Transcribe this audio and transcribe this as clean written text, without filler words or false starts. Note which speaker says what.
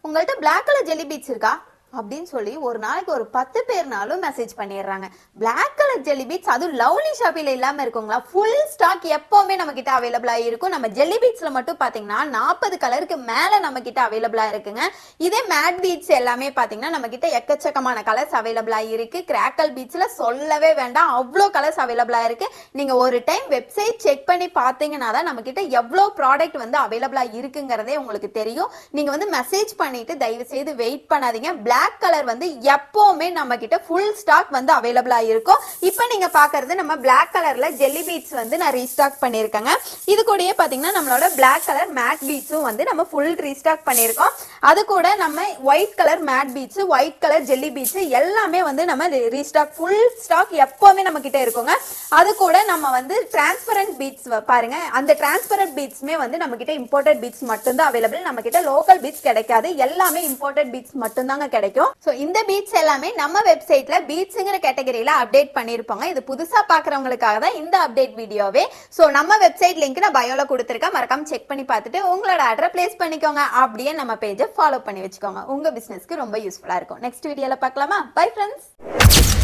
Speaker 1: உங்கள்ட்ட black colour jelly beads இருக்கா அப்படின்னு சொல்லி ஒரு நாளைக்கு ஒரு 10 பேர்னாலும் மெசேஜ் பண்ணிடுறாங்க. பிளாக் கலர் ஜெல்லி பீட்ஸ் அதுவும் லவ்லி ஷாப்பில இல்லாம இருக்குங்களா? ஃபுல் ஸ்டாக் எப்பவுமே நம்ம கிட்ட அவைலபிளா இருக்கும். நம்ம ஜெல்லி பீட்ஸ்ல மட்டும் பாத்தீங்கன்னா 40 கலருக்கு மேல நம்ம கிட்ட அவைலபிளா இருக்குங்க. இதே மேட் பீட்ஸ் எல்லாமே பாத்தீங்கன்னா நம்ம கிட்ட எக்கச்சக்கமான கலர்ஸ் அவைலபிளா இருக்கு. கிராக்கல் பீட்ஸ்ல சொல்லவே வேண்டாம், அவ்வளோ கலர்ஸ் அவைலபிளா இருக்கு. நீங்க ஒரு டைம் வெப்சைட் செக் பண்ணி பாத்தீங்கன்னா தான் நம்ம கிட்ட எவ்வளோ ப்ராடக்ட் வந்து அவைலபிளா இருக்குங்கிறதே உங்களுக்கு தெரியும். நீங்க வந்து மெசேஜ் பண்ணிட்டு தயவு செய்து வெயிட் பண்ணாதீங்க. பிளாக் கலர் வந்து எப்பவுமே நம்ம கிட்ட ஃபுல் ஸ்டாக் வந்து அவைலபிளா இருக்கும். இப்போ நீங்க பாக்குறது நம்ம பிளாக் கலர்ல ஜெல்லி பீட்ஸ் வந்து நான் ரீஸ்டாக் பண்ணிருக்கேங்க. இது கூடயே பாத்தீங்கன்னா நம்மளோட பிளாக் கலர் மேட் பீட்ஸும் வந்து நம்ம ஃபுல் ரீஸ்டாக் பண்ணிருக்கோம். அது கூட நம்ம white colour matte beads, white colour jelly beads எல்லாமே வந்து நம்ம ரீஸ்டாக் ஃபுல் ஸ்டாக் எப்பவுமே நம்ம கிட்ட இருக்குங்க. அது கூட நம்ம வந்து டிரான்ஸ்பரண்ட் பீட்ஸ் பாருங்க, அந்த டிரான்ஸ்பரண்ட் பீட்ஸ்மே வந்து நம்ம கிட்ட இம்போர்ட்டட் பீட்ஸ் மட்டும் தான் அவைலபிள். நம்ம கிட்ட லோக்கல் பீட்ஸ் கிடைக்காது, எல்லாமே இம்போர்ட்டட் பீட்ஸ் மட்டும் தாங்க கிடைக்கும். சோ இந்த பீட்ஸ் எல்லாமே நம்ம வெப்சைட்ல பீட்ஸ்ங்கிற கேட்டகரியில அப்டேட் பண்ணிருப்பாங்க. இது புதுசா பாக்குறவங்களுக்காக தான் இந்த அப்டேட் வீடியோவே. சோ நம்ம வெப்சைட் லிங்க் நான் பயோல கொடுத்திருக்கேன், மறக்காம செக் பண்ணி பார்த்துட்டு உங்களோட ஆர்டர் பிளேஸ் பண்ணிக்கோங்க. அப்படியே நம்ம பேஜை ஃபாலோ பண்ணி வச்சுக்கோங்க. உங்க பிசினஸ்க்கு ரொம்ப யூஸ்ஃபுல்லா இருக்கும். நெக்ஸ்ட் வீடியோல பார்க்கலாமா? Bye friends.